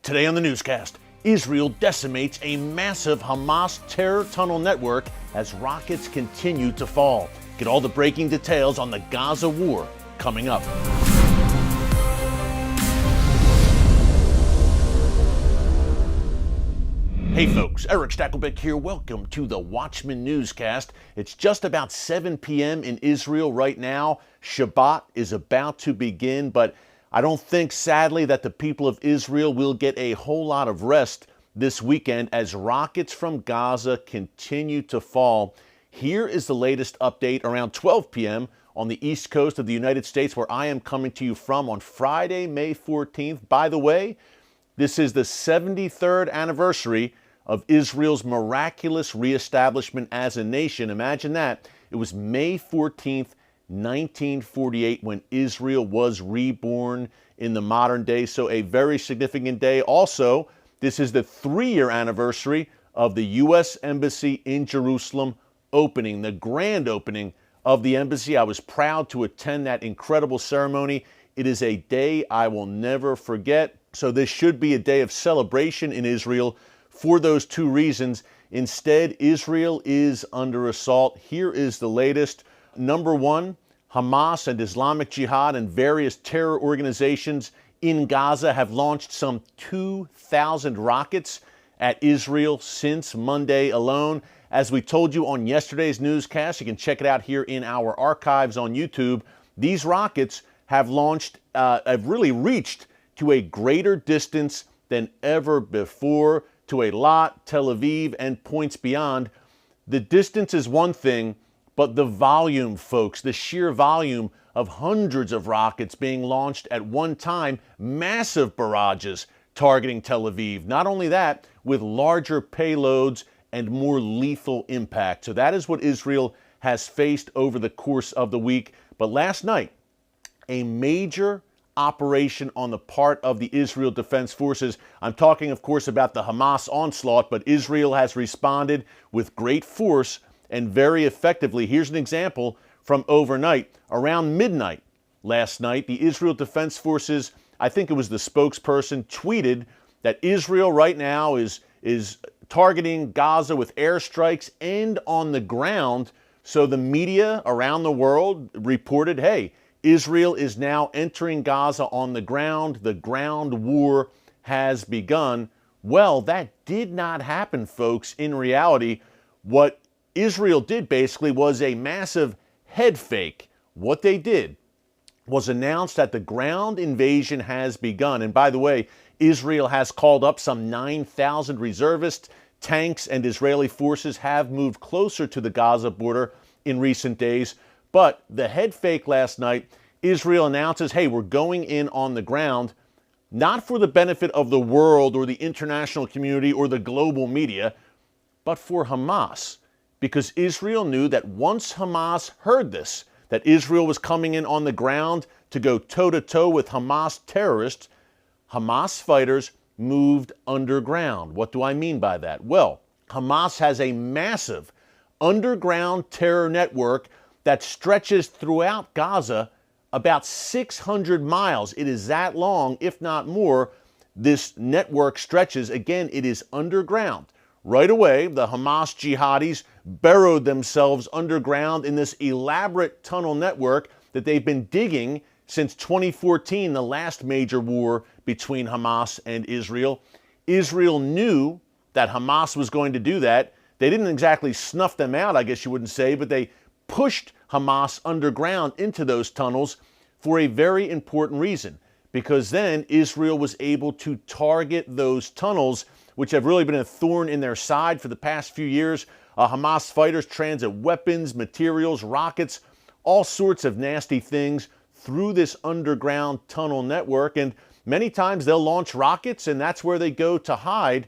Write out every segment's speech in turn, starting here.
Today on the newscast, Israel decimates a massive Hamas terror tunnel network as rockets continue to fall. Get all the breaking details on the Gaza war coming up. Hey folks, Erick Stakelbeck here. Welcome to the Watchman Newscast. It's just about 7 p.m. in Israel right now. Shabbat is about to begin, but I don't think, sadly, that the people of Israel will get a whole lot of rest this weekend as rockets from Gaza continue to fall. Here is the latest update around 12 p.m. on the east coast of the United States, where I am coming to you from on Friday, May 14th. By the way, this is the 73rd anniversary of Israel's miraculous reestablishment as a nation. Imagine that. It was May 14th, 1948, when Israel was reborn in the modern day. So a very significant day. Also, this is the 3-year anniversary of the U.S. Embassy in Jerusalem opening, the grand opening of the embassy. I was proud to attend that incredible ceremony. It is a day I will never forget. So this should be a day of celebration in Israel for those two reasons. Instead, Israel is under assault. Here is the latest. Number one, Hamas and Islamic Jihad and various terror organizations in Gaza have launched some 2,000 rockets at Israel since Monday alone. As we told you on yesterday's newscast, you can check it out here in our archives on YouTube. These rockets have really reached to a greater distance than ever before, to Eilat, Tel Aviv, and points beyond. The distance is one thing, but the volume, folks, the sheer volume of hundreds of rockets being launched at one time, massive barrages targeting Tel Aviv. Not only that, with larger payloads and more lethal impact. So that is what Israel has faced over the course of the week. But last night, a major operation on the part of the Israel Defense Forces. I'm talking, of course, about the Hamas onslaught, but Israel has responded with great force and very effectively. Here's an example from overnight. Around midnight last night, the Israel Defense Forces, I think it was the spokesperson, tweeted that Israel right now is targeting Gaza with airstrikes and on the ground. So the media around the world reported, hey, Israel is now entering Gaza on the ground. The ground war has begun. Well, that did not happen, folks. In reality, what Israel did basically was a massive head fake. What they did was announce that the ground invasion has begun. And by the way, Israel has called up some 9,000 reservists. Tanks and Israeli forces have moved closer to the Gaza border in recent days. But the head fake last night, Israel announces, hey, we're going in on the ground, not for the benefit of the world or the international community or the global media, but for Hamas. Because Israel knew that once Hamas heard this, that Israel was coming in on the ground to go toe-to-toe with Hamas terrorists, Hamas fighters moved underground. What do I mean by that? Well, Hamas has a massive underground terror network that stretches throughout Gaza about 600 miles. It is that long, if not more. This network stretches. Again, it is underground. Right away, the Hamas jihadis burrowed themselves underground in this elaborate tunnel network that they've been digging since 2014, the last major war between Hamas and Israel. Israel knew that Hamas was going to do that. They didn't exactly snuff them out, I guess you wouldn't say, but they pushed Hamas underground into those tunnels for a very important reason, because then Israel was able to target those tunnels, which have really been a thorn in their side for the past few years. Hamas fighters transit weapons, materials, rockets, all sorts of nasty things through this underground tunnel network. And many times they'll launch rockets, and that's where they go to hide.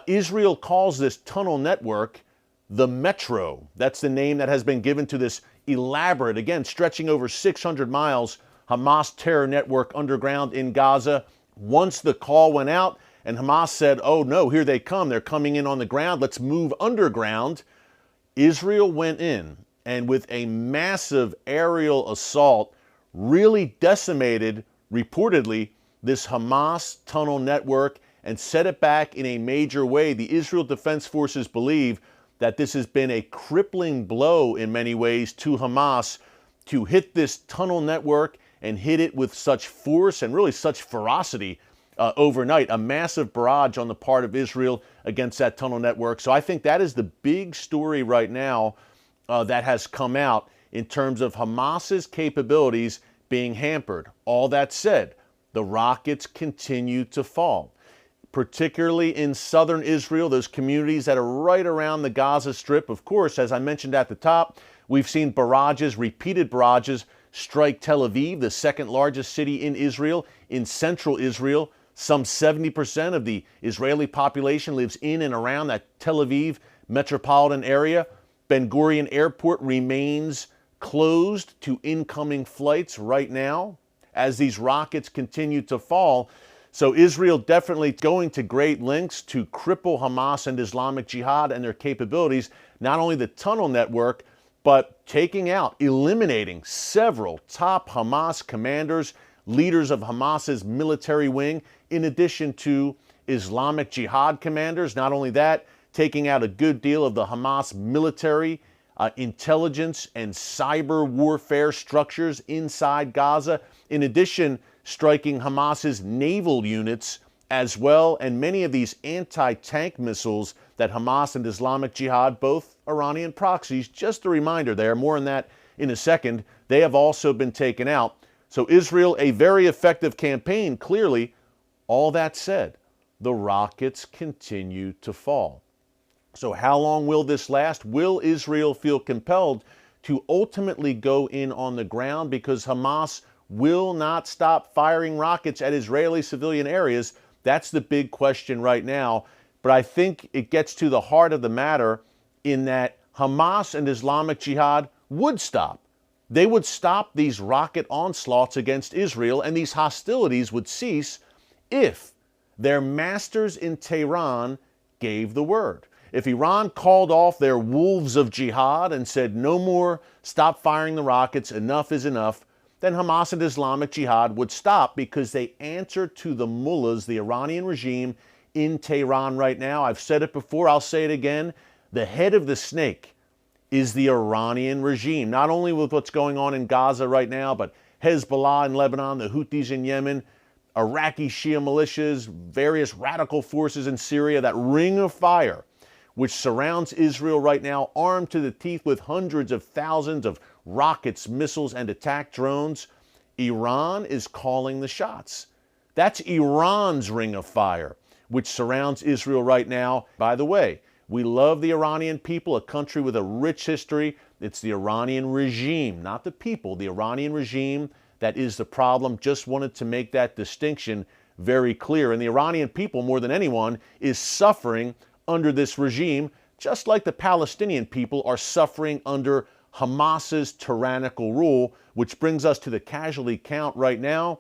Israel calls this tunnel network the Metro. That's the name that has been given to this elaborate, again, stretching over 600 miles, Hamas terror network underground in Gaza. Once the call went out and Hamas said, oh no, here they come, they're coming in on the ground, let's move underground, Israel went in and with a massive aerial assault really decimated, reportedly, this Hamas tunnel network and set it back in a major way. The Israel Defense Forces believe that this has been a crippling blow in many ways to Hamas to hit this tunnel network and hit it with such force and really such ferocity overnight. A massive barrage on the part of Israel against that tunnel network. So I think that is the big story right now that has come out in terms of Hamas's capabilities being hampered. All that said, the rockets continue to fall, particularly in southern Israel, those communities that are right around the Gaza Strip. Of course, as I mentioned at the top, we've seen barrages, repeated barrages, strike Tel Aviv, the second largest city in Israel, in central Israel. Some 70% of the Israeli population lives in and around that Tel Aviv metropolitan area. Ben Gurion Airport remains closed to incoming flights right now as these rockets continue to fall. So Israel definitely going to great lengths to cripple Hamas and Islamic Jihad and their capabilities, not only the tunnel network, but taking out, eliminating several top Hamas commanders, leaders of Hamas's military wing, in addition to Islamic Jihad commanders. Not only that, taking out a good deal of the Hamas military, intelligence and cyber warfare structures inside Gaza. In addition, striking Hamas's naval units as well, and many of these anti-tank missiles that Hamas and Islamic Jihad, both Iranian proxies, just a reminder there, more on that in a second, they have also been taken out. So Israel, a very effective campaign, clearly. All that said, the rockets continue to fall. So how long will this last? Will Israel feel compelled to ultimately go in on the ground? Because Hamas will not stop firing rockets at Israeli civilian areas. That's the big question right now. But I think it gets to the heart of the matter in that Hamas and Islamic Jihad would stop. They would stop these rocket onslaughts against Israel, and these hostilities would cease if their masters in Tehran gave the word. If Iran called off their wolves of jihad and said, no more, stop firing the rockets, enough is enough, then Hamas and Islamic Jihad would stop, because they answer to the mullahs, the Iranian regime in Tehran right now. I've said it before, I'll say it again. The head of the snake is the Iranian regime, not only with what's going on in Gaza right now, but Hezbollah in Lebanon, the Houthis in Yemen, Iraqi Shia militias, various radical forces in Syria, that ring of fire which surrounds Israel right now, armed to the teeth with hundreds of thousands of rockets, missiles, and attack drones. Iran is calling the shots. That's Iran's ring of fire, which surrounds Israel right now. By the way, we love the Iranian people, a country with a rich history. It's the Iranian regime, not the people, the Iranian regime that is the problem. Just wanted to make that distinction very clear. And the Iranian people, more than anyone, is suffering under this regime, just like the Palestinian people are suffering under Hamas's tyrannical rule, which brings us to the casualty count right now.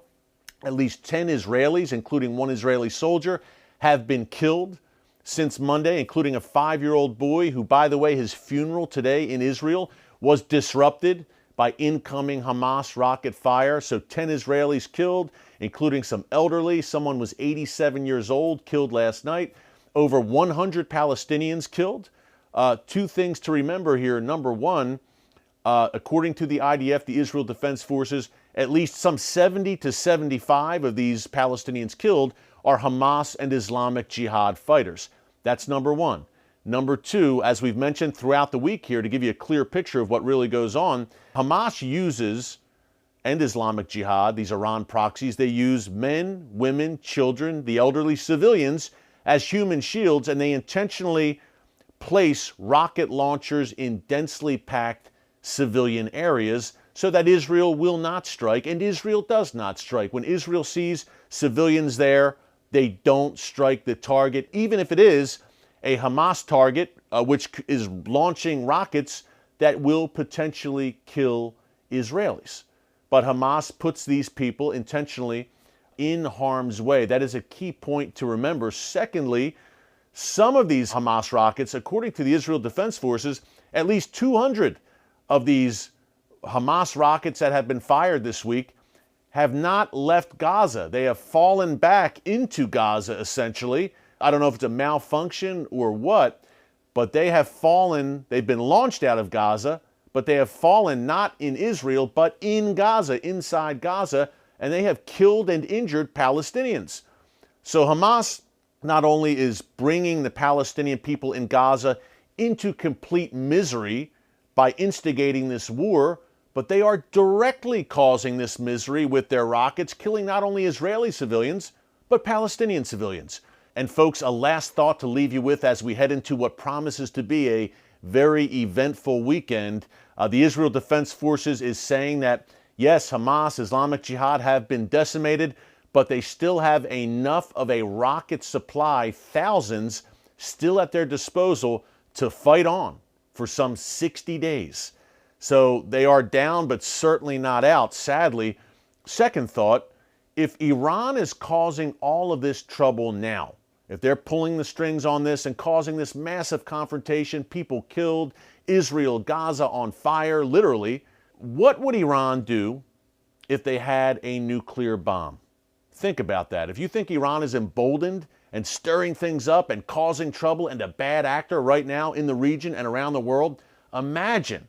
At least 10 Israelis, including one Israeli soldier, have been killed since Monday, including a 5-year-old boy who, by the way, his funeral today in Israel was disrupted by incoming Hamas rocket fire. So 10 Israelis killed, including some elderly. Someone was 87 years old, killed last night. Over 100 Palestinians killed. Two things to remember here. Number one, according to the IDF, the Israel Defense Forces, at least some 70 to 75 of these Palestinians killed are Hamas and Islamic Jihad fighters. That's number one. Number two, as we've mentioned throughout the week here, to give you a clear picture of what really goes on, Hamas uses, and Islamic Jihad, these Iran proxies, they use men, women, children, the elderly, civilians as human shields, and they intentionally place rocket launchers in densely packed civilian areas so that Israel will not strike, and Israel does not strike. When Israel sees civilians there, they don't strike the target, even if it is a Hamas target, which is launching rockets that will potentially kill Israelis. But Hamas puts these people intentionally in harm's way. That is a key point to remember. Secondly, some of these Hamas rockets, according to the Israel Defense Forces, at least 200 of these Hamas rockets that have been fired this week have not left Gaza. They have fallen back into Gaza, essentially. I don't know if it's a malfunction or what, but they have fallen. They've been launched out of Gaza, but they have fallen not in Israel, but in Gaza, inside Gaza, and they have killed and injured Palestinians. So Hamas not only is bringing the Palestinian people in Gaza into complete misery by instigating this war, but they are directly causing this misery with their rockets, killing not only Israeli civilians, but Palestinian civilians. And folks, a last thought to leave you with as we head into what promises to be a very eventful weekend. The Israel Defense Forces is saying that, yes, Hamas, Islamic Jihad have been decimated, but they still have enough of a rocket supply, thousands, still at their disposal to fight on for some 60 days. So they are down, but certainly not out, sadly. Second thought, if Iran is causing all of this trouble now, if they're pulling the strings on this and causing this massive confrontation, people killed, Israel, Gaza on fire, literally, what would Iran do if they had a nuclear bomb? Think about that. If you think Iran is emboldened and stirring things up and causing trouble and a bad actor right now in the region and around the world, imagine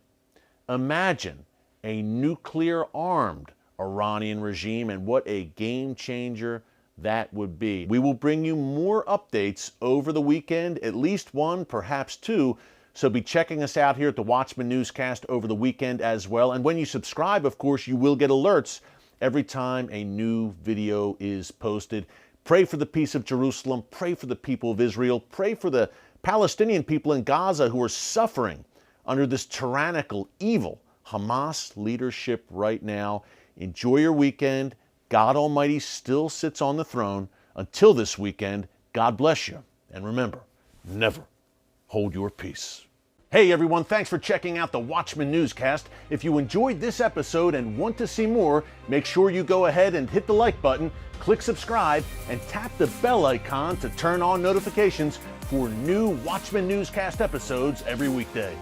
a nuclear-armed Iranian regime and what a game changer that would be. We will bring you more updates over the weekend, at least one, perhaps two. So be checking us out here at the Watchman Newscast over the weekend as well. And when you subscribe, of course, you will get alerts every time a new video is posted. Pray for the peace of Jerusalem. Pray for the people of Israel. Pray for the Palestinian people in Gaza who are suffering under this tyrannical, evil Hamas leadership right now. Enjoy your weekend. God Almighty still sits on the throne. Until this weekend, God bless you. And remember, never hold your peace. Hey everyone, thanks for checking out the Watchman Newscast. If you enjoyed this episode and want to see more, make sure you go ahead and hit the like button, click subscribe, and tap the bell icon to turn on notifications for new Watchman Newscast episodes every weekday.